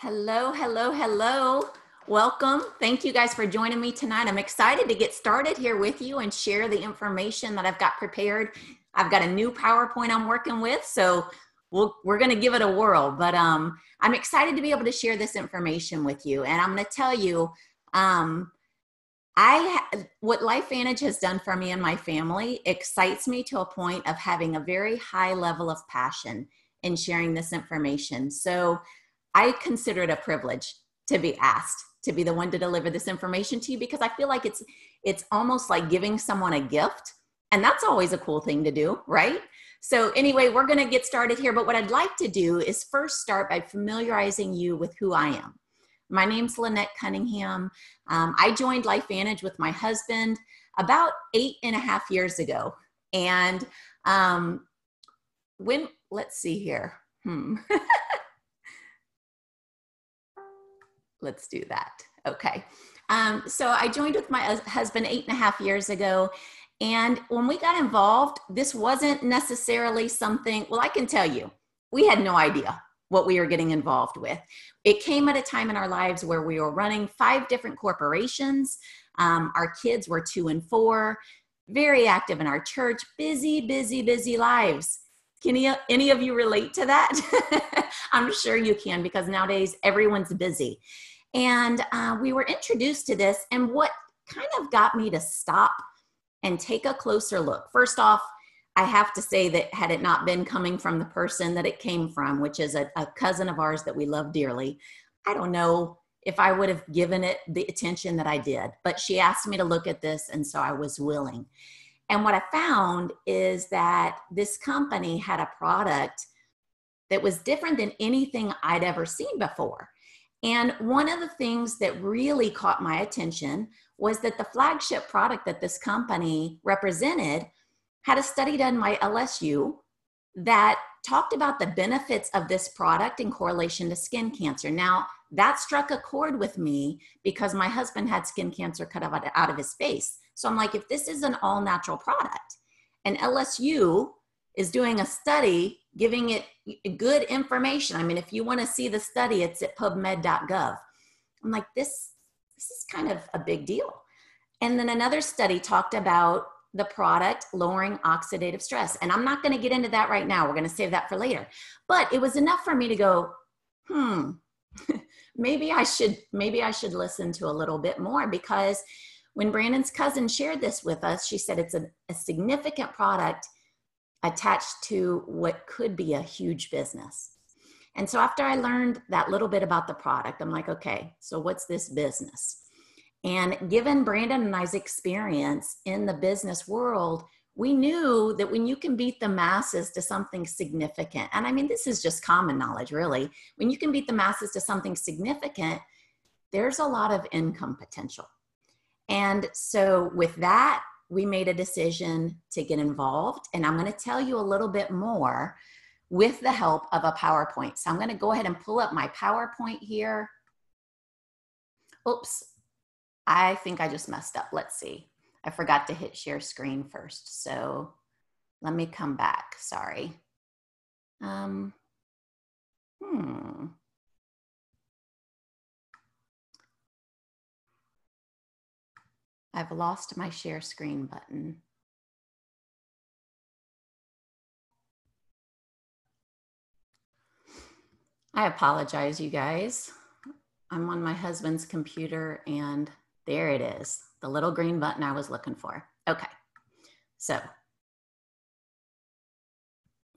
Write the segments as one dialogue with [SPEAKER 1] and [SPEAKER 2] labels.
[SPEAKER 1] Hello, hello, hello. Welcome. Thank you guys for joining me tonight. I'm excited to get started here with you and share the information that I've got prepared. I've got a new PowerPoint I'm working with, so we're going to give it a whirl. But I'm excited to be able to share this information with you. And I'm going to tell you, what LifeVantage has done for me and my family excites me to a point of having a very high level of passion in sharing this information. So I consider it a privilege to be asked to be the one to deliver this information to you, because I feel like it's almost like giving someone a gift, and that's always a cool thing to do, right? So anyway, we're going to get started here, but what I'd like to do is first start by familiarizing you with who I am. My name's Lynette Cunningham. I joined LifeVantage with my husband about 8.5 years ago. And let's see here. Let's do that. Okay. So I joined with my husband 8.5 years ago. And when we got involved, this wasn't necessarily something, well, I can tell you, we had no idea what we were getting involved with. It came at a time in our lives where we were running 5 different corporations. Our kids were 2 and 4, very active in our church, busy, busy, busy lives. Can any of you relate to that? I'm sure you can, because nowadays everyone's busy. And we were introduced to this, and what kind of got me to stop and take a closer look. First off, I have to say that had it not been coming from the person that it came from, which is a cousin of ours that we love dearly, I don't know if I would have given it the attention that I did. But she asked me to look at this, and so I was willing. And what I found is that this company had a product that was different than anything I'd ever seen before. And one of the things that really caught my attention was that the flagship product that this company represented had a study done by LSU that talked about the benefits of this product in correlation to skin cancer. Now, that struck a chord with me because my husband had skin cancer cut out of his face. So I'm like, if this is an all-natural product and LSU is doing a study giving it good information. I mean, if you want to see the study, it's at pubmed.gov. I'm like, this is kind of a big deal. And then another study talked about the product lowering oxidative stress. And I'm not going to get into that right now. We're going to save that for later. But it was enough for me to go, maybe I should listen to a little bit more, because when Brandon's cousin shared this with us, she said it's a significant product attached to what could be a huge business. And so after I learned that little bit about the product, I'm like, okay, so what's this business? And given Brandon and I's experience in the business world, we knew that when you can beat the masses to something significant, and I mean, this is just common knowledge, really, when you can beat the masses to something significant, there's a lot of income potential. And so with that, we made a decision to get involved. And I'm going to tell you a little bit more with the help of a PowerPoint. So I'm going to go ahead and pull up my PowerPoint here. Oops, I think I just messed up. Let's see. I forgot to hit share screen first. So let me come back. Sorry. I've lost my share screen button. I apologize, you guys. I'm on my husband's computer, and there it is, the little green button I was looking for. Okay, so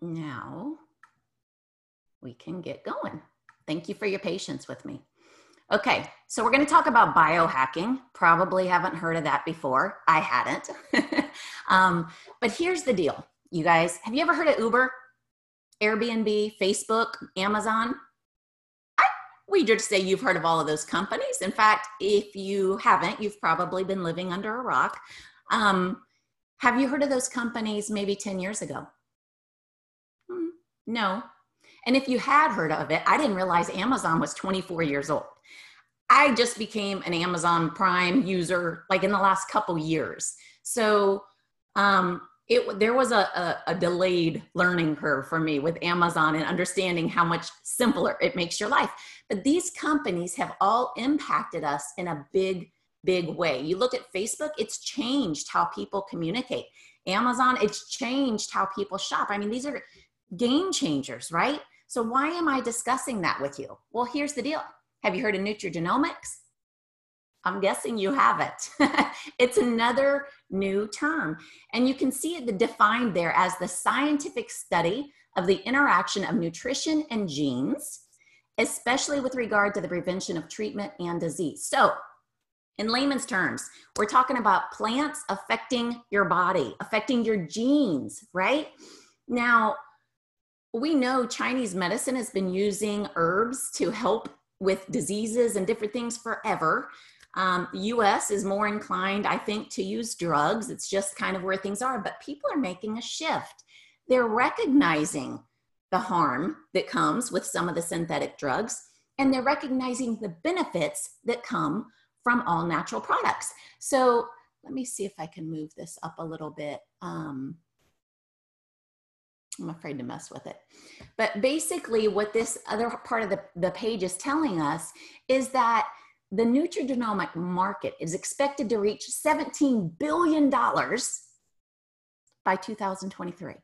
[SPEAKER 1] now we can get going. Thank you for your patience with me. Okay, so we're going to talk about biohacking. Probably haven't heard of that before. I hadn't. But here's the deal, you guys. Have you ever heard of Uber, Airbnb, Facebook, Amazon? We just say you've heard of all of those companies. In fact, if you haven't, you've probably been living under a rock. Have you heard of those companies maybe 10 years ago? No. And if you had heard of it, I didn't realize Amazon was 24 years old. I just became an Amazon Prime user like in the last couple years. So There was a delayed learning curve for me with Amazon and understanding how much simpler it makes your life. But these companies have all impacted us in a big way. You look at Facebook, it's changed how people communicate. Amazon, it's changed how people shop. I mean, these are game changers, right? So why am I discussing that with you? Well, here's the deal. Have you heard of nutrigenomics? I'm guessing you haven't. It's another new term. And you can see it defined there as the scientific study of the interaction of nutrition and genes, especially with regard to the prevention of treatment and disease. So in layman's terms, we're talking about plants affecting your body, affecting your genes, right? Now, we know Chinese medicine has been using herbs to help with diseases and different things forever. The US is more inclined, I think, to use drugs. It's just kind of where things are, but people are making a shift. They're recognizing the harm that comes with some of the synthetic drugs, and they're recognizing the benefits that come from all natural products. So let me see if I can move this up a little bit. I'm afraid to mess with it. But basically what this other part of the page is telling us is that the nutrigenomic market is expected to reach $17 billion by 2023.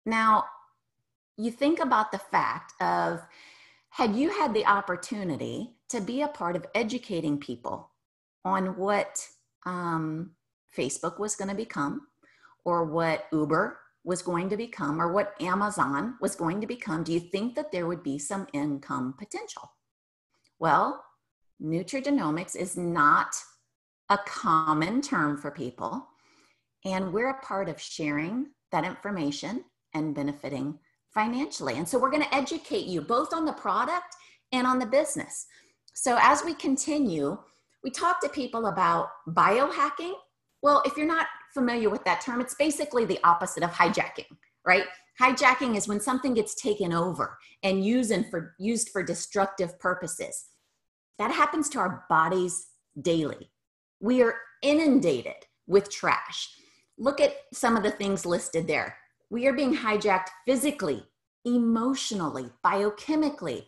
[SPEAKER 1] Now, you think about the fact of, had you had the opportunity to be a part of educating people on what Facebook was going to become, or what Uber was going to become, or what Amazon was going to become, do you think that there would be some income potential? Well, nutrigenomics is not a common term for people, and we're a part of sharing that information and benefiting financially. And so we're going to educate you both on the product and on the business. So as we continue, we talk to people about biohacking. Well, if you're not familiar with that term, it's basically the opposite of hijacking, right? Hijacking is when something gets taken over and used for destructive purposes. That happens to our bodies daily. We are inundated with trash. Look at some of the things listed there. We are being hijacked physically, emotionally, biochemically.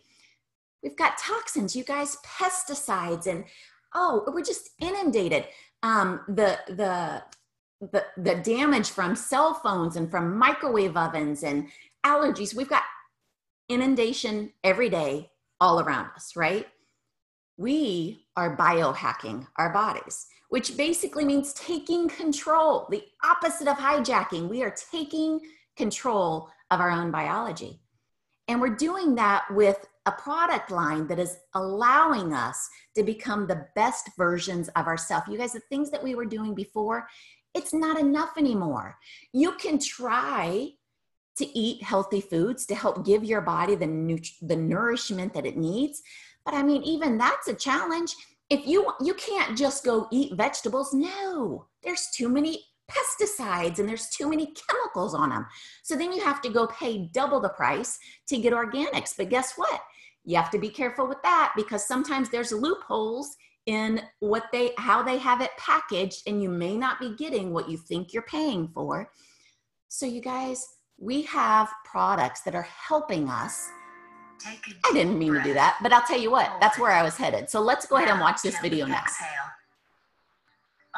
[SPEAKER 1] We've got toxins, you guys, pesticides, and we're just inundated. The damage from cell phones and from microwave ovens and allergies. We've got inundation every day all around us, right? We are biohacking our bodies, which basically means taking control, the opposite of hijacking. We are taking control of our own biology. And we're doing that with a product line that is allowing us to become the best versions of ourselves. You guys, the things that we were doing before, it's not enough anymore. You can try to eat healthy foods to help give your body the nourishment that it needs. But I mean, even that's a challenge. If you can't just go eat vegetables. No, there's too many pesticides and there's too many chemicals on them. So then you have to go pay double the price to get organics. But guess what? You have to be careful with that, because sometimes there's loopholes in how they have it packaged, and you may not be getting what you think you're paying for. So you guys, we have products that are helping us. I didn't mean to do that, but I'll tell you what, that's where I was headed. So let's go ahead and watch this video now.
[SPEAKER 2] Exhale.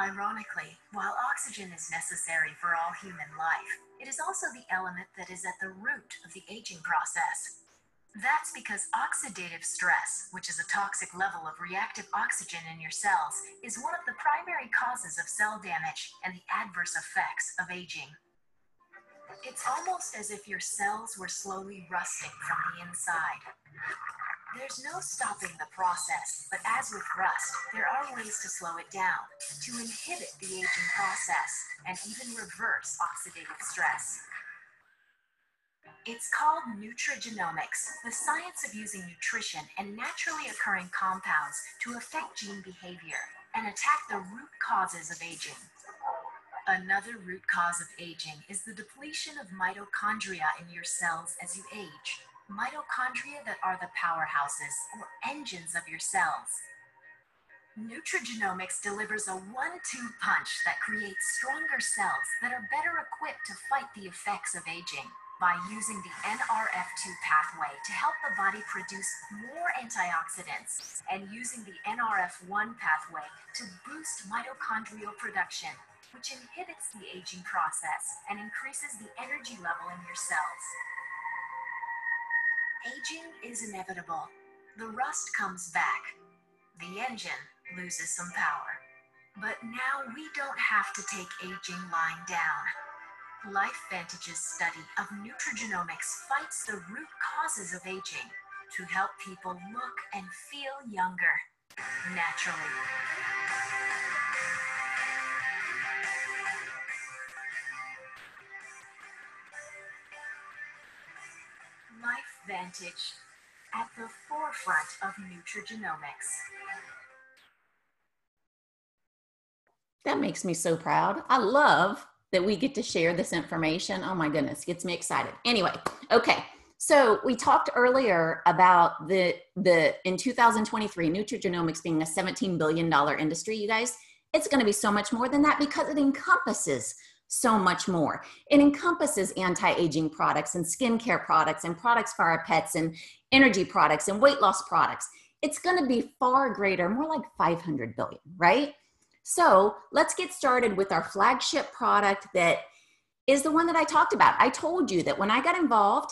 [SPEAKER 2] Ironically, while oxygen is necessary for all human life, it is also the element that is at the root of the aging process. That's because oxidative stress, which is a toxic level of reactive oxygen in your cells, is one of the primary causes of cell damage and the adverse effects of aging. It's almost as if your cells were slowly rusting from the inside. There's no stopping the process, but as with rust, there are ways to slow it down, to inhibit the aging process, and even reverse oxidative stress. It's called nutrigenomics, the science of using nutrition and naturally occurring compounds to affect gene behavior and attack the root causes of aging. Another root cause of aging is the depletion of mitochondria in your cells as you age. Mitochondria that are the powerhouses or engines of your cells. Nutrigenomics delivers a one-two punch that creates stronger cells that are better equipped to fight the effects of aging by using the NRF2 pathway to help the body produce more antioxidants and using the NRF1 pathway to boost mitochondrial production, which inhibits the aging process and increases the energy level in your cells. Aging is inevitable. The rust comes back. The engine loses some power. But now we don't have to take aging lying down. LifeVantage's study of nutrigenomics fights the root causes of aging to help people look and feel younger, naturally. LifeVantage, at the forefront of nutrigenomics.
[SPEAKER 1] That makes me so proud. I love that we get to share this information. Oh my goodness, gets me excited. Anyway, okay. So we talked earlier about in 2023, nutrigenomics being a $17 billion industry, you guys. It's going to be so much more than that because it encompasses so much more. It encompasses anti-aging products and skincare products and products for our pets and energy products and weight loss products. It's going to be far greater, more like 500 billion, right? So let's get started with our flagship product that is the one that I talked about. I told you that when I got involved,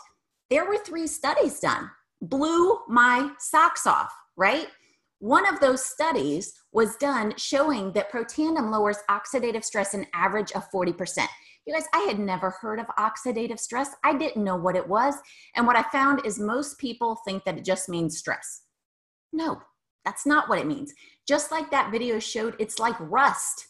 [SPEAKER 1] there were 3 studies done. Blew my socks off, right? One of those studies was done showing that Protandim lowers oxidative stress an average of 40%. You guys, I had never heard of oxidative stress. I didn't know what it was. And what I found is most people think that it just means stress. No, that's not what it means. Just like that video showed, it's like rust.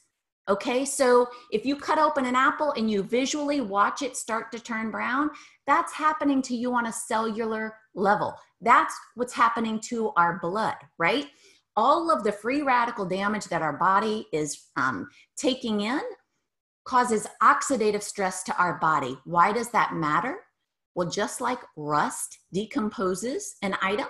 [SPEAKER 1] Okay, so if you cut open an apple and you visually watch it start to turn brown, that's happening to you on a cellular level. That's what's happening to our blood, right? All of the free radical damage that our body is taking in causes oxidative stress to our body. Why does that matter? Well, just like rust decomposes an item,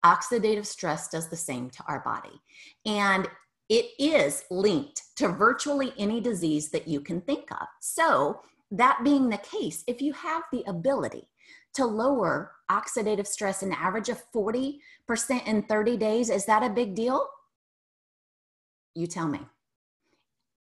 [SPEAKER 1] oxidative stress does the same to our body. And it is linked to virtually any disease that you can think of. So that being the case, if you have the ability to lower oxidative stress an average of 40% in 30 days, is that a big deal? You tell me.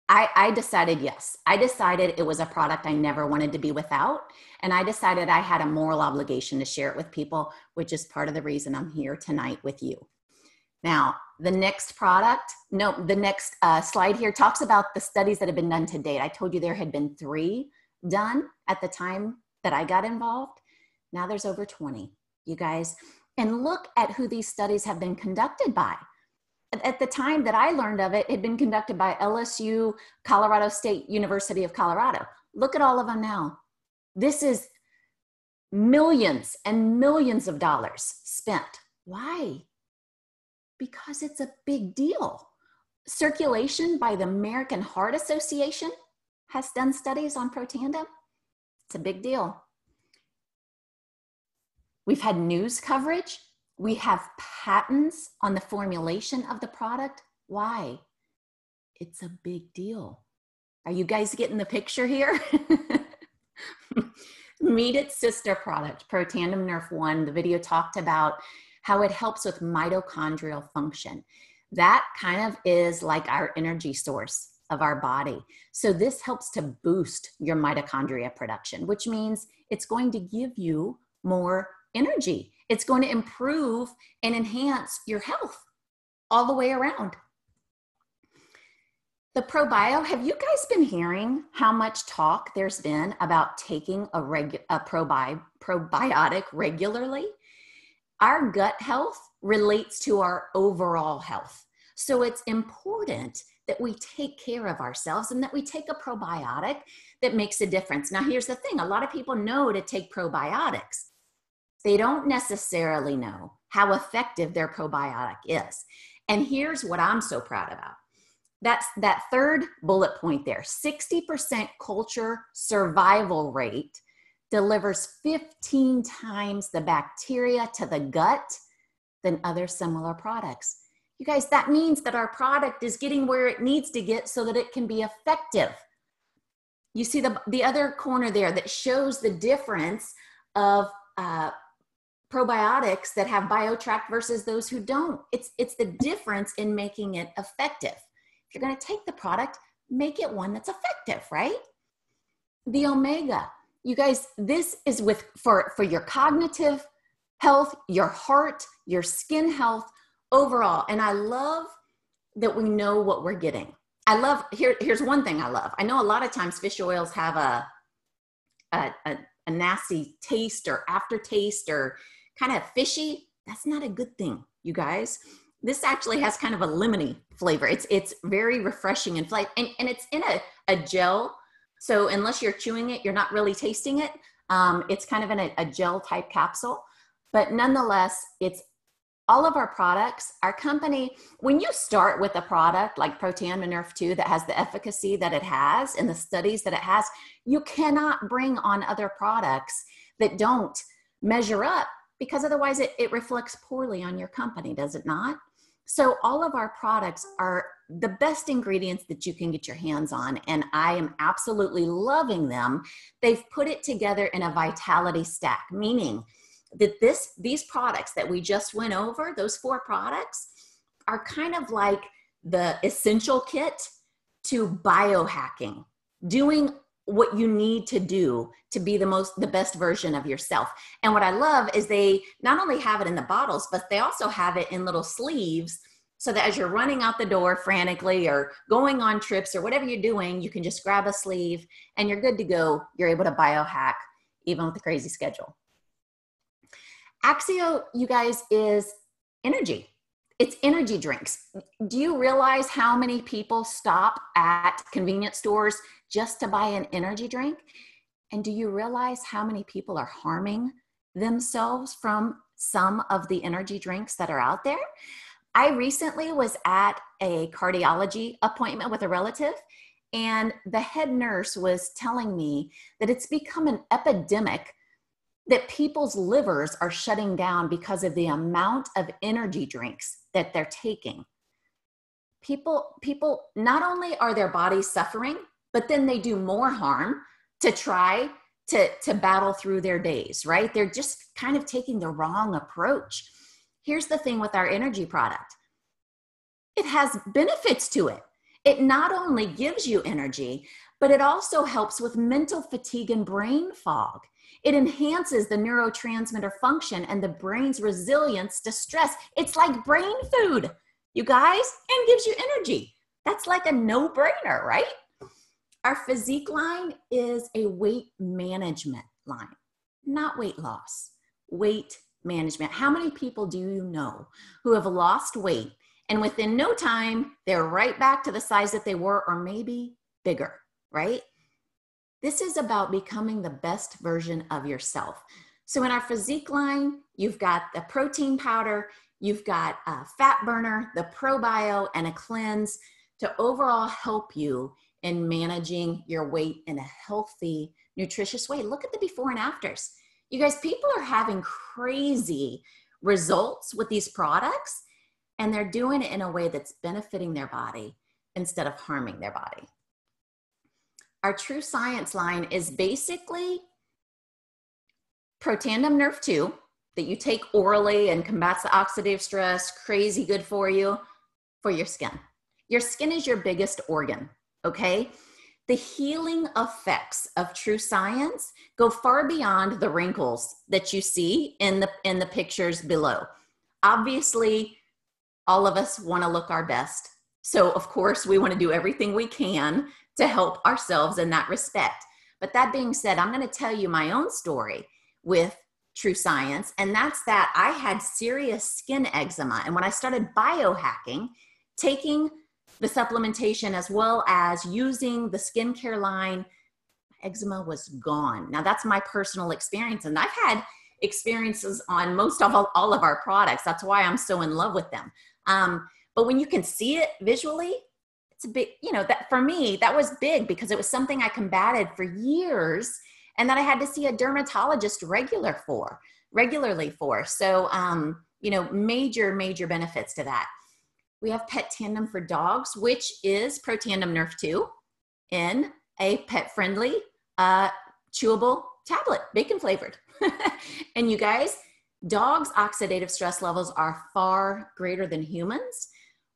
[SPEAKER 1] I decided yes. I decided it was a product I never wanted to be without. And I decided I had a moral obligation to share it with people, which is part of the reason I'm here tonight with you. Now, the next slide here talks about the studies that have been done to date. I told you there had been 3 done at the time that I got involved. Now there's over 20, you guys. And look at who these studies have been conducted by. At the time that I learned of it, it had been conducted by LSU, Colorado State University of Colorado. Look at all of them now. This is millions and millions of dollars spent. Why? Because it's a big deal. Circulation by the American Heart Association has done studies on Protandim. It's a big deal. We've had news coverage. We have patents on the formulation of the product. Why? It's a big deal. Are you guys getting the picture here? Meet its sister product, Protandim Nerf 1. The video talked about how it helps with mitochondrial function. That kind of is like our energy source of our body. So this helps to boost your mitochondria production, which means it's going to give you more energy. It's going to improve and enhance your health all the way around. The ProBio, have you guys been hearing how much talk there's been about taking a probiotic regularly? Our gut health relates to our overall health. So it's important that we take care of ourselves and that we take a probiotic that makes a difference. Now, here's the thing. A lot of people know to take probiotics. They don't necessarily know how effective their probiotic is. And here's what I'm so proud about. That's that third bullet point there. 60% culture survival rate delivers 15 times the bacteria to the gut than other similar products. You guys, that means that our product is getting where it needs to get so that it can be effective. You see the other corner there that shows the difference of probiotics that have BioTrack versus those who don't. It's the difference in making it effective. If you're going to take the product, make it one that's effective, right? The omega, you guys, this is for your cognitive health, your heart, your skin health overall. And I love that we know what we're getting. Here's one thing I love. I know a lot of times fish oils have a nasty taste or aftertaste or kind of fishy. That's not a good thing, you guys. This actually has kind of a lemony flavor. It's very refreshing and flavor, and it's in a gel. So unless you're chewing it, you're not really tasting it. It's kind of in a gel type capsule, but nonetheless, it's all of our products. Our company, when you start with a product like Protan Nerf 2 that has the efficacy that it has and the studies that it has, you cannot bring on other products that don't measure up, because otherwise it reflects poorly on your company, does it not? So all of our products are the best ingredients that you can get your hands on, and I am absolutely loving them. They've put it together in a vitality stack, meaning that these products that we just went over, those 4 products, are kind of like the essential kit to biohacking, doing what you need to do to be the best version of yourself. And what I love is they not only have it in the bottles, but they also have it in little sleeves, so that as you're running out the door frantically or going on trips or whatever you're doing, you can just grab a sleeve and you're good to go. You're able to biohack even with a crazy schedule. AXIO, you guys, is energy. It's energy drinks. Do you realize how many people stop at convenience stores just to buy an energy drink? And do you realize how many people are harming themselves from some of the energy drinks that are out there? I recently was at a cardiology appointment with a relative, and the head nurse was telling me that it's become an epidemic that people's livers are shutting down because of the amount of energy drinks that they're taking. People, not only are their bodies suffering, but then they do more harm to try to battle through their days, right? They're just kind of taking the wrong approach. Here's the thing with our energy product. It has benefits to it. It not only gives you energy, but it also helps with mental fatigue and brain fog. It enhances the neurotransmitter function and the brain's resilience to stress. It's like brain food, you guys, and gives you energy. That's like a no-brainer, right? Our physique line is a weight management line, not weight loss, weight management. How many people do you know who have lost weight and within no time, they're right back to the size that they were or maybe bigger, right? This is about becoming the best version of yourself. So in our physique line, you've got the protein powder, you've got a fat burner, the ProBio, and a cleanse to overall help you in managing your weight in a healthy, nutritious way. Look at the before and afters. You guys, people are having crazy results with these products, and they're doing it in a way that's benefiting their body instead of harming their body. Our True Science line is basically Protandim Nerf 2 that you take orally and combats the oxidative stress, crazy good for you, for your skin. Your skin is your biggest organ, okay? The healing effects of True Science go far beyond the wrinkles that you see in the pictures below. Obviously, all of us want to look our best. So of course, we want to do everything we can to help ourselves in that respect. But that being said, I'm going to tell you my own story with True Science. And that's that I had serious skin eczema. And when I started biohacking, taking the supplementation as well as using the skincare line, eczema was gone. Now that's my personal experience. And I've had experiences on most of all of our products. That's why I'm so in love with them. But when you can see it visually, it's a big, that for me, that was big because it was something I combated for years and that I had to see a dermatologist regularly for. So, major benefits to that. We have Pet Tandem for dogs, which is Protandim Nerf 2 in a pet-friendly, chewable tablet, bacon flavored. And you guys, dogs' oxidative stress levels are far greater than humans,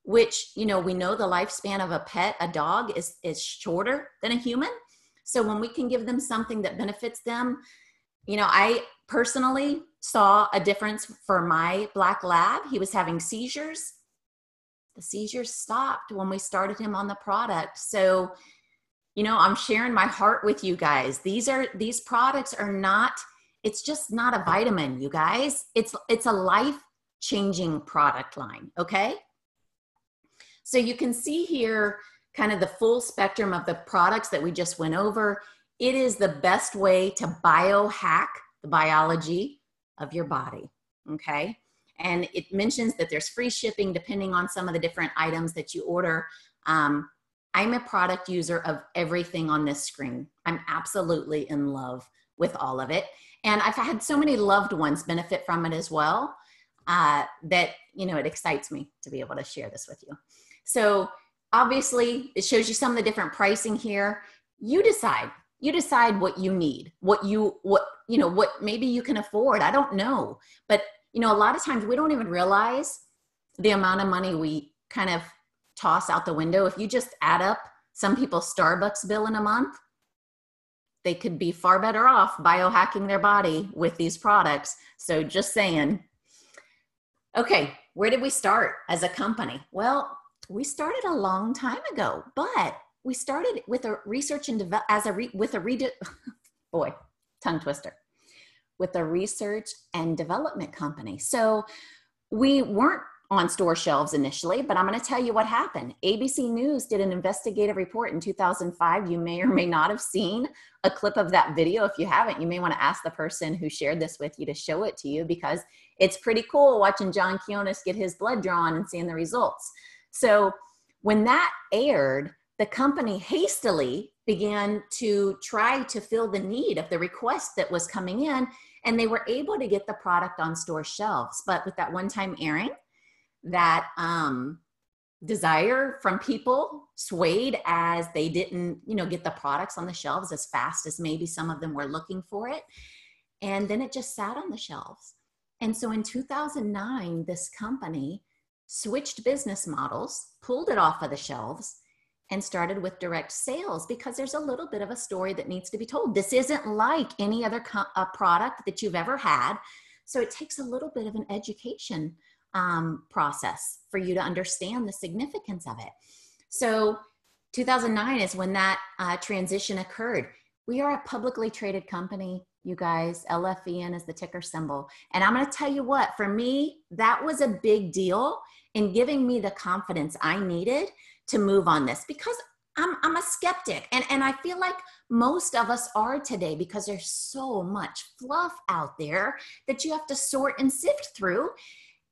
[SPEAKER 1] which, we know the lifespan of a pet, a dog, is shorter than a human. So when we can give them something that benefits them, I personally saw a difference for my black lab. He was having seizures. The seizures stopped when we started him on the product. So, I'm sharing my heart with you guys. These products are not, it's just not a vitamin, you guys. It's a life-changing product line, okay? So you can see here kind of the full spectrum of the products that we just went over. It is the best way to biohack the biology of your body, okay? And it mentions that there's free shipping depending on some of the different items that you order. I'm a product user of everything on this screen. I'm absolutely in love with all of it. And I've had so many loved ones benefit from it as well, that, it excites me to be able to share this with you. So obviously it shows you some of the different pricing here. You decide what you need, what maybe you can afford. I don't know. But, a lot of times we don't even realize the amount of money we kind of toss out the window. If you just add up some people's Starbucks bill in a month, they could be far better off biohacking their body with these products. So just saying. Okay, where did we start as a company? Well, we started a long time ago, but we started with a research and with a research and development company. So we weren't on store shelves initially, but I'm going to tell you what happened. ABC News did an investigative report in 2005. You may or may not have seen a clip of that video. If you haven't, you may want to ask the person who shared this with you to show it to you, because it's pretty cool watching John Kionis get his blood drawn and seeing the results. So when that aired, the company hastily began to try to fill the need of the request that was coming in, and they were able to get the product on store shelves. But with that one-time airing, that desire from people swayed as they didn't, get the products on the shelves as fast as maybe some of them were looking for it. And then it just sat on the shelves. And so in 2009, this company switched business models, pulled it off of the shelves, and started with direct sales, because there's a little bit of a story that needs to be told. This isn't like any other product that you've ever had. So it takes a little bit of an education process for you to understand the significance of it. So 2009 is when that transition occurred. We are a publicly traded company, you guys. LFEN is the ticker symbol. And I'm going to tell you what, for me, that was a big deal in giving me the confidence I needed to move on this, because I'm a skeptic. And I feel like most of us are today, because there's so much fluff out there that you have to sort and sift through.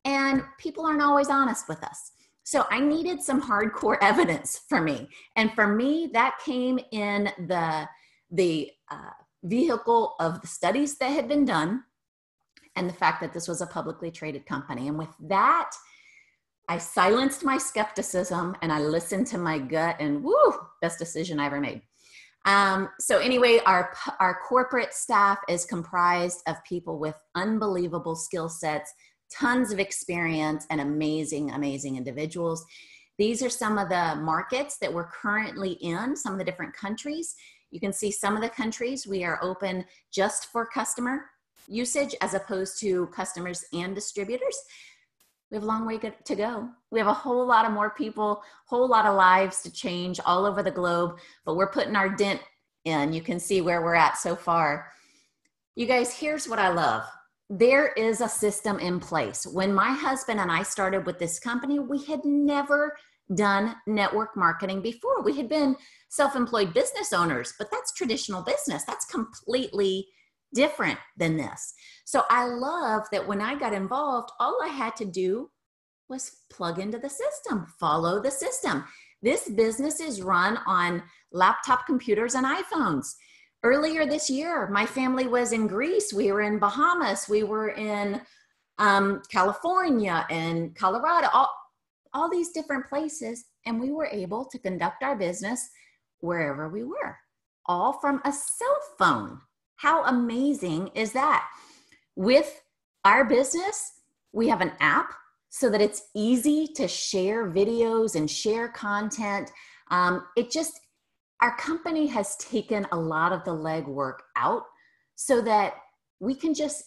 [SPEAKER 1] And people aren't always honest with us. So I needed some hardcore evidence for me. And for me, that came in the vehicle of the studies that had been done and the fact that this was a publicly traded company. And with that, I silenced my skepticism and I listened to my gut, and woo, best decision I ever made. So anyway, our corporate staff is comprised of people with unbelievable skill sets, tons of experience, and amazing, amazing individuals. These are some of the markets that we're currently in, some of the different countries. You can see some of the countries we are open just for customer usage as opposed to customers and distributors. We have a long way to go. We have a whole lot of more people, whole lot of lives to change all over the globe, but we're putting our dent in. You can see where we're at so far. You guys, here's what I love. There is a system in place. When my husband and I started with this company, we had never done network marketing before. We had been self-employed business owners, but that's traditional business. That's completely different than this. So I love that when I got involved, all I had to do was plug into the system, follow the system. This business is run on laptop computers and iPhones. Earlier this year, my family was in Greece. We were in Bahamas. We were in California and Colorado. all these different places, and we were able to conduct our business wherever we were, all from a cell phone. How amazing is that? With our business, we have an app so that it's easy to share videos and share content. Our company has taken a lot of the legwork out so that we can just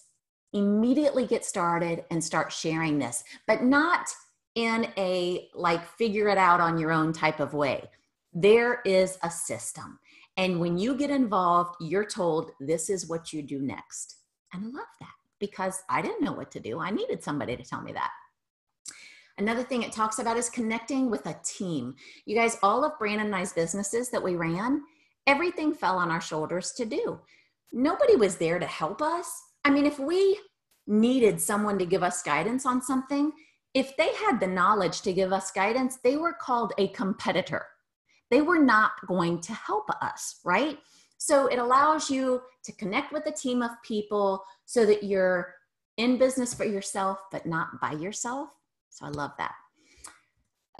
[SPEAKER 1] immediately get started and start sharing this, but not in a like figure it out on your own type of way. There is a system. And when you get involved, you're told this is what you do next. And I love that because I didn't know what to do. I needed somebody to tell me that. Another thing it talks about is connecting with a team. You guys, all of Brandon and I's businesses that we ran, everything fell on our shoulders to do. Nobody was there to help us. I mean, if we needed someone to give us guidance on something, if they had the knowledge to give us guidance, they were called a competitor. They were not going to help us, right? So it allows you to connect with a team of people so that you're in business for yourself, but not by yourself. So I love that.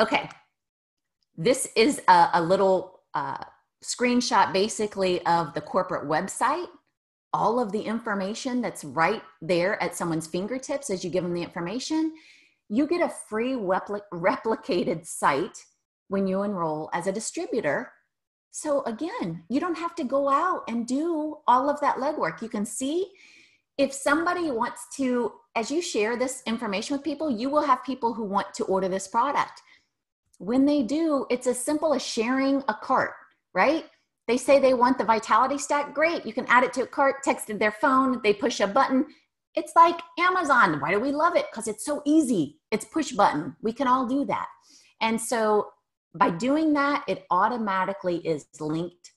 [SPEAKER 1] Okay. This is a little screenshot basically of the corporate website. All of the information that's right there at someone's fingertips as you give them the information. You get a free replicated site when you enroll as a distributor. So again, you don't have to go out and do all of that legwork. You can see if somebody wants to, as you share this information with people, you will have people who want to order this product. When they do, it's as simple as sharing a cart, right? They say they want the Vitality Stack. Great. You can add it to a cart, text it their phone. They push a button. It's like Amazon. Why do we love it? Because it's so easy. It's push button. We can all do that. And so by doing that, it automatically is linked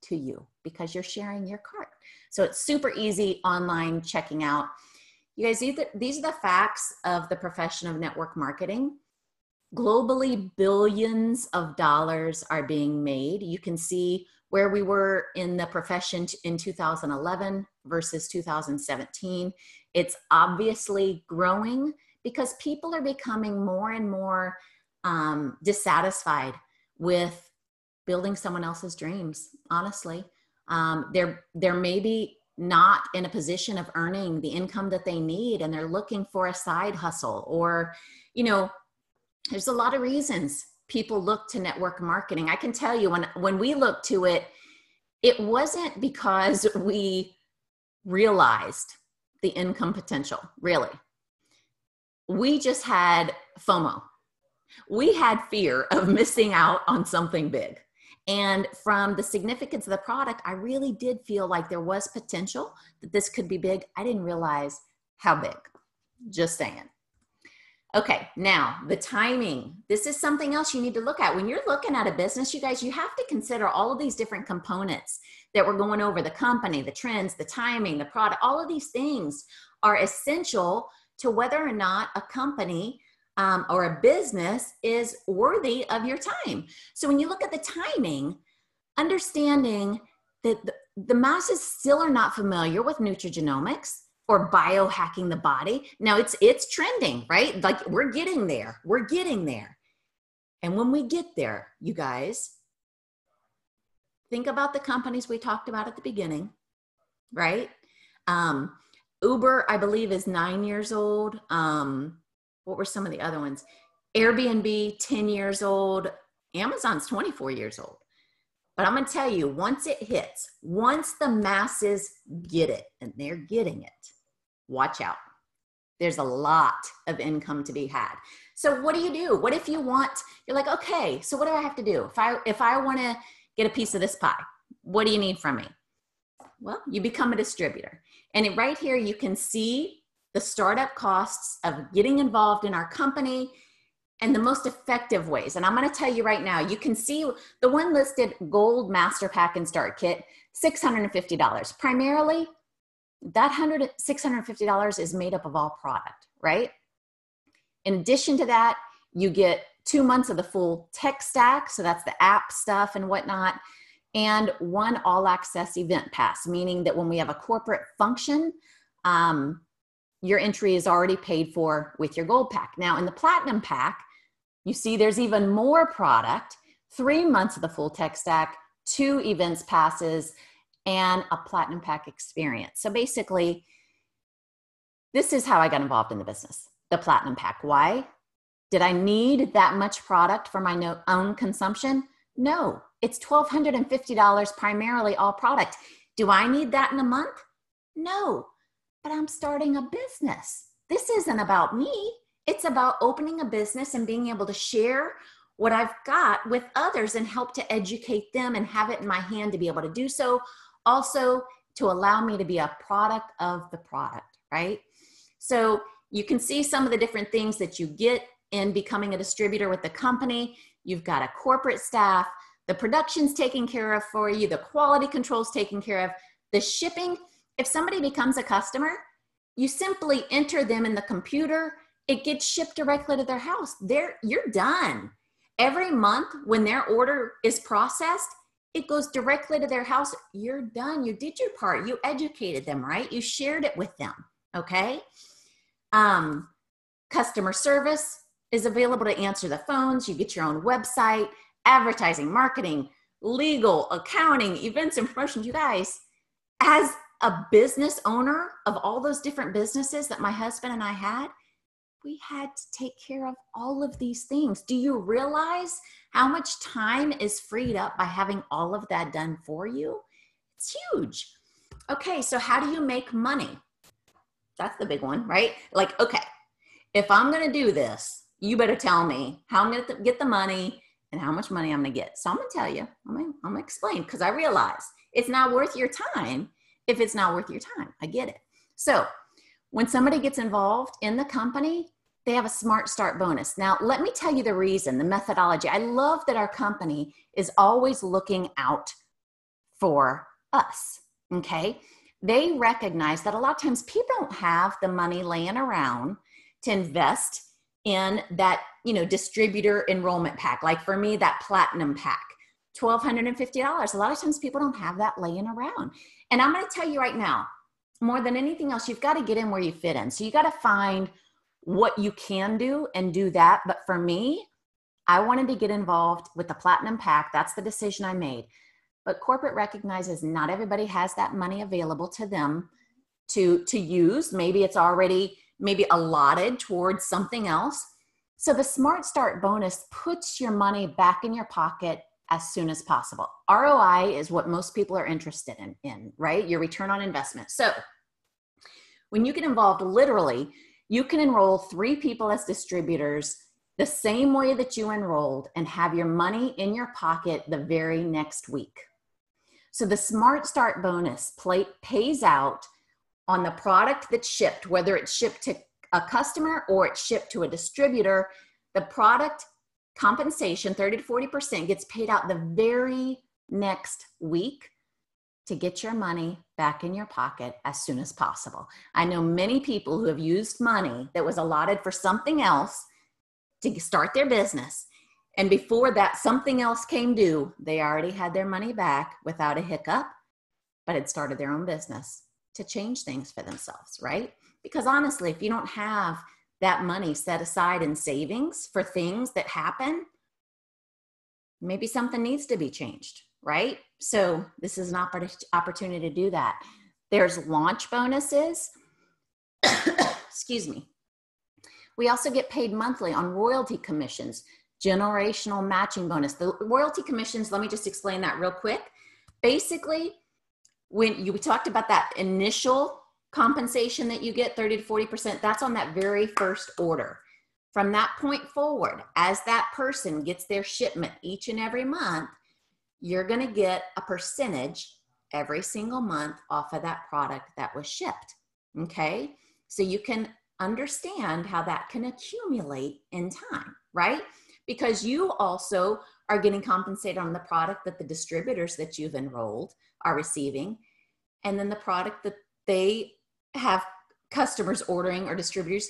[SPEAKER 1] to you because you're sharing your cart. So it's super easy online checking out. You guys, these are the facts of the profession of network marketing. Globally, billions of dollars are being made. You can see where we were in the profession in 2011 versus 2017. It's obviously growing because people are becoming more and more dissatisfied with building someone else's dreams, honestly. They're maybe not in a position of earning the income that they need, and they're looking for a side hustle, or, you know, there's a lot of reasons people look to network marketing. I can tell you when we looked to it, it wasn't because we realized the income potential, really. We just had FOMO. We had fear of missing out on something big. And from the significance of the product, I really did feel like there was potential that this could be big. I didn't realize how big. Just saying. Okay, now the timing. This is something else you need to look at. When you're looking at a business, you guys, you have to consider all of these different components that we're going over: the company, the trends, the timing, the product. All of these things are essential to whether or not a company or a business is worthy of your time. So when you look at the timing, understanding that the masses still are not familiar with nutrigenomics or biohacking the body. Now it's trending, right? Like we're getting there. We're getting there. And when we get there, you guys, think about the companies we talked about at the beginning, right? Uber, I believe, is 9 years old. What were some of the other ones? Airbnb, 10 years old. Amazon's 24 years old. But I'm going to tell you, once it hits, once the masses get it, and they're getting it, watch out. There's a lot of income to be had. So what do? What if you're like, okay, so what do I have to do? If I want to get a piece of this pie, what do you need from me? Well, you become a distributor. And right here, you can see the startup costs of getting involved in our company and the most effective ways. And I'm going to tell you right now, you can see the one listed Gold Master Pack and Start Kit, $650. Primarily, that $650 is made up of all product, right? In addition to that, you get 2 months of the full tech stack. So that's the app stuff and whatnot. And one all access event pass, meaning that when we have a corporate function, your entry is already paid for with your gold pack. Now in the platinum pack, You see, there's even more product, 3 months of the full tech stack, 2 events passes, and a platinum pack experience. So basically, this is how I got involved in the business, the platinum pack. Why? Did I need that much product for my own consumption? No, it's $1,250 primarily all product. Do I need that in a month? No, but I'm starting a business. This isn't about me. It's about opening a business and being able to share what I've got with others and help to educate them and have it in my hand to be able to do so. Also, to allow me to be a product of the product, right? So you can see some of the different things that you get in becoming a distributor with the company. You've got a corporate staff, the production's taken care of for you, the quality control's taken care of, the shipping. If somebody becomes a customer, you simply enter them in the computer, it gets shipped directly to their house. You're done. Every month when their order is processed, it goes directly to their house. You're done. You did your part. You educated them, right? You shared it with them, okay? Customer service is available to answer the phones. You get your own website, advertising, marketing, legal, accounting, events and promotions. You guys, as a business owner of all those different businesses that my husband and I had, we had to take care of all of these things. Do you realize how much time is freed up by having all of that done for you? It's huge. Okay, so how do you make money? That's the big one, right? Like, okay, if I'm going to do this, you better tell me how I'm going to get the money and how much money I'm going to get. So I'm going to tell you, I'm going to explain, because I realize it's not worth your time if it's not worth your time. I get it. So when somebody gets involved in the company, they have a Smart Start bonus. Now, let me tell you the reason, the methodology. I love that our company is always looking out for us, okay? They recognize that a lot of times people don't have the money laying around to invest in that, distributor enrollment pack. Like for me, that platinum pack, $1,250. A lot of times people don't have that laying around. And I'm going to tell you right now, more than anything else, you've got to get in where you fit in. So you got to find what you can do and do that. But for me, I wanted to get involved with the platinum pack. That's the decision I made. But corporate recognizes not everybody has that money available to them to use. Maybe it's already allotted towards something else. So the Smart Start bonus puts your money back in your pocket as soon as possible. ROI is what most people are interested in, right? Your return on investment. So when you get involved, literally, you can enroll 3 people as distributors the same way that you enrolled and have your money in your pocket the very next week. So the Smart Start bonus pays out on the product that's shipped, whether it's shipped to a customer or it's shipped to a distributor. The product compensation, 30 to 40%, gets paid out the very next week to get your money back in your pocket as soon as possible. I know many people who have used money that was allotted for something else to start their business. And before that something else came due, they already had their money back without a hiccup, but had started their own business to change things for themselves, right? Because honestly, if you don't have that money set aside in savings for things that happen, maybe something needs to be changed, right? So this is an opportunity to do that. There's launch bonuses. Excuse me. We also get paid monthly on royalty commissions, generational matching bonus. The royalty commissions, let me just explain that real quick. Basically, when we talked about that initial compensation that you get, 30 to 40%, that's on that very first order. From that point forward, as that person gets their shipment each and every month, you're going to get a percentage every single month off of that product that was shipped. Okay? So you can understand how that can accumulate in time, right? Because you also are getting compensated on the product that the distributors that you've enrolled are receiving, and then the product that they have customers ordering or distributors,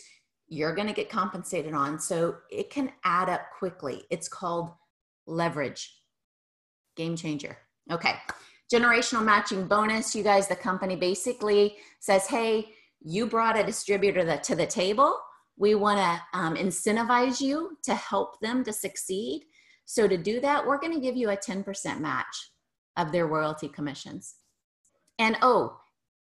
[SPEAKER 1] you're going to get compensated on. So it can add up quickly. It's called leverage. Game changer. Okay. Generational matching bonus. You guys, the company basically says, hey, you brought a distributor to the table. We want to incentivize you to help them to succeed. So to do that, we're going to give you a 10% match of their royalty commissions. And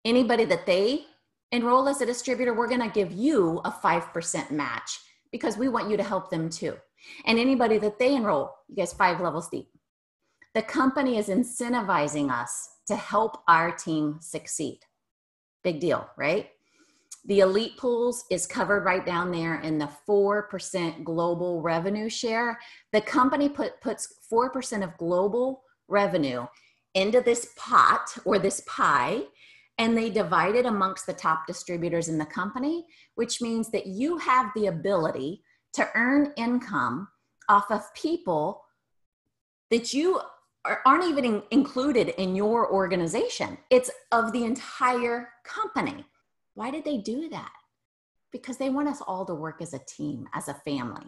[SPEAKER 1] anybody that they enroll as a distributor, we're going to give you a 5% match because we want you to help them too. And anybody that they enroll, you guys 5 levels deep. The company is incentivizing us to help our team succeed. Big deal, right? The elite pools is covered right down there in the 4% global revenue share. The company puts 4% of global revenue into this pot or this pie, and they divide it amongst the top distributors in the company, which means that you have the ability to earn income off of people that you aren't even included in your organization. It's of the entire company. Why did they do that? Because they want us all to work as a team, as a family.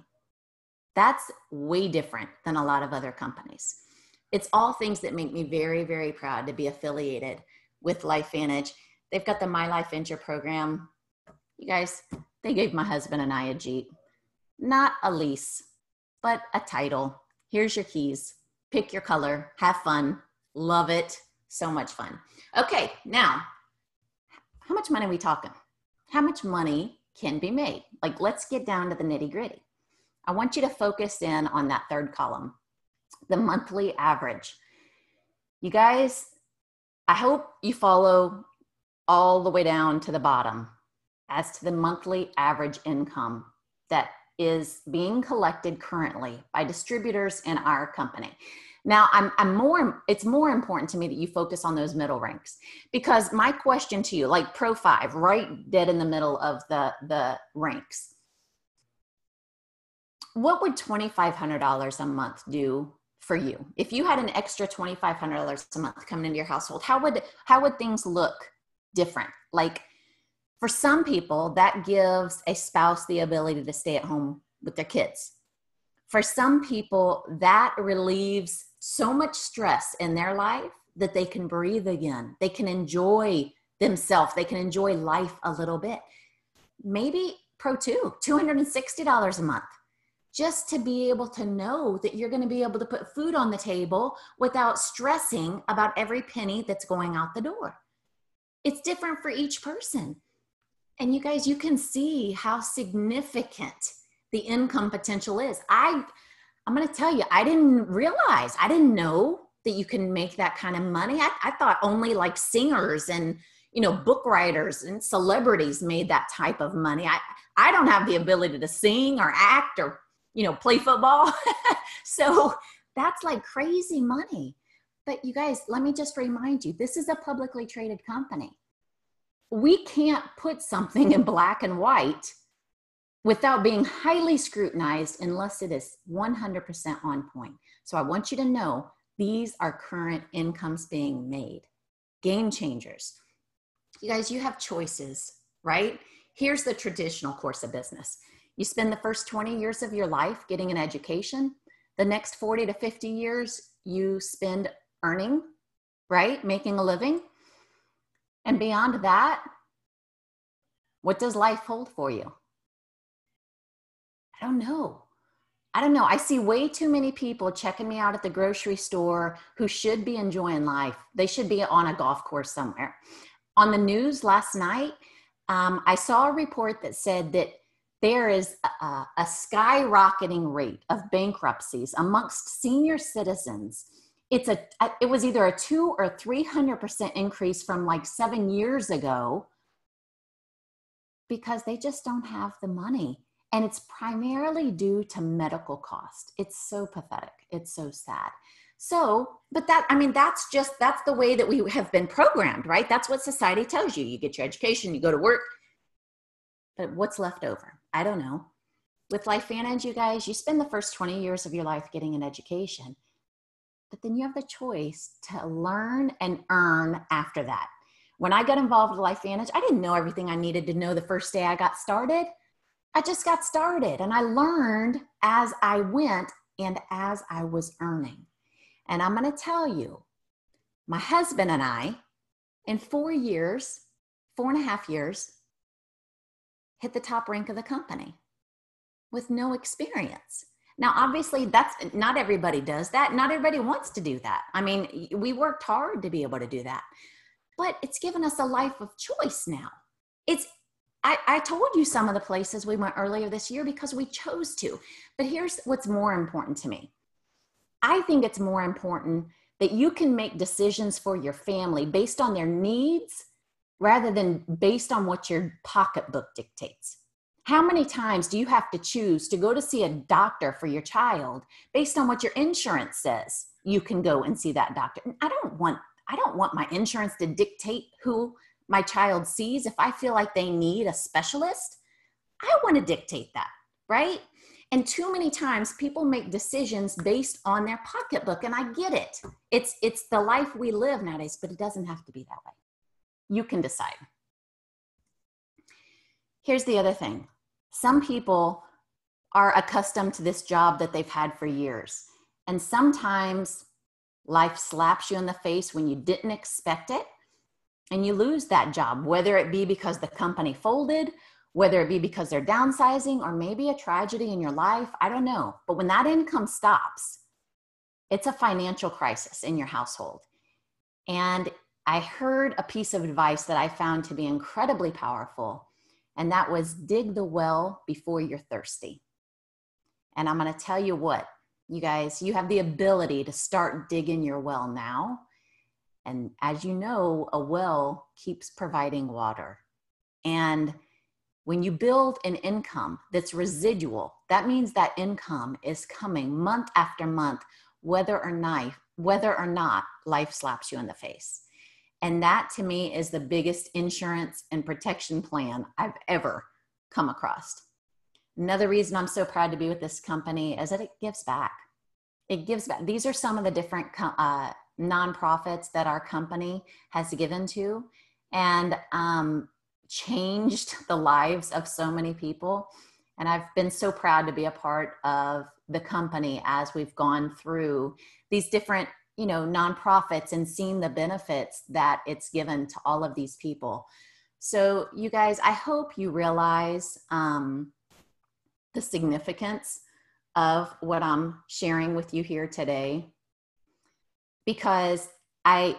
[SPEAKER 1] That's way different than a lot of other companies. It's all things that make me very, very proud to be affiliated with LifeVantage. They've got the My Life Venture program. You guys, they gave my husband and I a Jeep. Not a lease, but a title. Here's your keys. Pick your color, have fun, love it, so much fun. Okay, now, how much money are we talking? How much money can be made? Like, let's get down to the nitty gritty. I want you to focus in on that third column, the monthly average. You guys, I hope you follow all the way down to the bottom as to the monthly average income that is being collected currently by distributors in our company. Now, it's more important to me that you focus on those middle ranks, because my question to you, like Pro 5, right dead in the middle of the ranks, what would $2,500 a month do for you? If you had an extra $2,500 a month coming into your household, how would things look different? Like, for some people, that gives a spouse the ability to stay at home with their kids. For some people, that relieves so much stress in their life that they can breathe again. They can enjoy themselves. They can enjoy life a little bit. Maybe Pro 2, $260 a month, just to be able to know that you're going to be able to put food on the table without stressing about every penny that's going out the door. It's different for each person. And you guys, you can see how significant the income potential is. I'm going to tell you, I didn't know that you can make that kind of money. I thought only like singers and, book writers and celebrities made that type of money. I don't have the ability to sing or act or, play football. So that's like crazy money. But you guys, let me just remind you, this is a publicly traded company. We can't put something in black and white without being highly scrutinized unless it is 100% on point. So I want you to know these are current incomes being made. Game changers. You guys, you have choices, right? Here's the traditional course of business. You spend the first 20 years of your life getting an education. The next 40 to 50 years, you spend earning, right? Making a living. And beyond that, what does life hold for you? I don't know. I see way too many people checking me out at the grocery store who should be enjoying life. They should be on a golf course somewhere. On the news last night, I saw a report that said that there is a skyrocketing rate of bankruptcies amongst senior citizens. It was either a 200 or 300% increase from like 7 years ago because they just don't have the money. And it's primarily due to medical cost. It's so pathetic. It's so sad. So, but that's the way that we have been programmed, right? That's what society tells you. You get your education, you go to work, but what's left over? I don't know. With LifeVantage, you guys, you spend the first 20 years of your life getting an education, but then you have the choice to learn and earn after that. When I got involved with LifeVantage, I didn't know everything I needed to know the first day I got started. I just got started and I learned as I went and as I was earning. And I'm going to tell you, my husband and I, in 4.5 years, hit the top rank of the company with no experience. Now, obviously, that's not everybody does that. Not everybody wants to do that. I mean, we worked hard to be able to do that, but it's given us a life of choice now. I told you some of the places we went earlier this year because we chose to, but here's what's more important to me. I think it's more important that you can make decisions for your family based on their needs rather than based on what your pocketbook dictates. How many times do you have to choose to go to see a doctor for your child based on what your insurance says you can go and see that doctor? I don't want my insurance to dictate who my child sees. If I feel like they need a specialist, I want to dictate that, right? And too many times people make decisions based on their pocketbook, and I get it. It's the life we live nowadays, but it doesn't have to be that way. You can decide. Here's the other thing. Some people are accustomed to this job that they've had for years, and sometimes life slaps you in the face when you didn't expect it, and you lose that job, whether it be because the company folded, whether it be because they're downsizing, or maybe a tragedy in your life. I don't know. But when that income stops, it's a financial crisis in your household. And I heard a piece of advice that I found to be incredibly powerful, and that was dig the well before you're thirsty. And I'm going to tell you what, you guys, you have the ability to start digging your well now. And as you know, a well keeps providing water. And when you build an income that's residual, that means that income is coming month after month, whether or not life slaps you in the face. And that to me is the biggest insurance and protection plan I've ever come across. Another reason I'm so proud to be with this company is that it gives back. It gives back. These are some of the different nonprofits that our company has given to and changed the lives of so many people. And I've been so proud to be a part of the company as we've gone through these different, nonprofits and seen the benefits that it's given to all of these people. So you guys, I hope you realize the significance of what I'm sharing with you here today, because I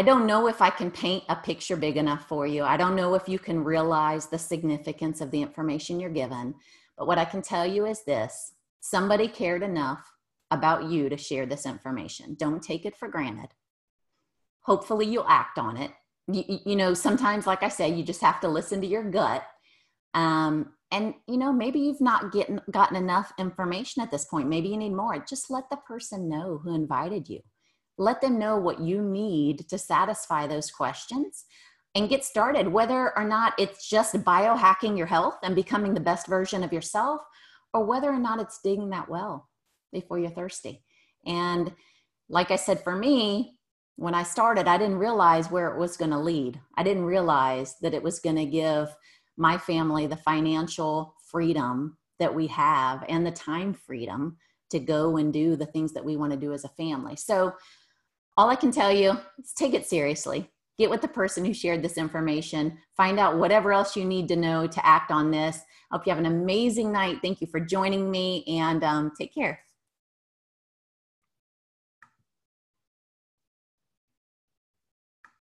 [SPEAKER 1] don't know if I can paint a picture big enough for you. I don't know if you can realize the significance of the information you're given, but what I can tell you is this: somebody cared enough about you to share this information. Don't take it for granted. Hopefully you'll act on it. Sometimes, like I say, you just have to listen to your gut. And maybe you've not gotten enough information at this point. Maybe you need more. Just let the person know who invited you. Let them know what you need to satisfy those questions and get started, whether or not it's just biohacking your health and becoming the best version of yourself, or whether or not it's digging that well before you're thirsty. And like I said, for me, when I started, I didn't realize where it was going to lead. I didn't realize that it was going to give my family the financial freedom that we have and the time freedom to go and do the things that we want to do as a family. So all I can tell you is take it seriously. Get with the person who shared this information. Find out whatever else you need to know to act on this. I hope you have an amazing night. Thank you for joining me, and take care.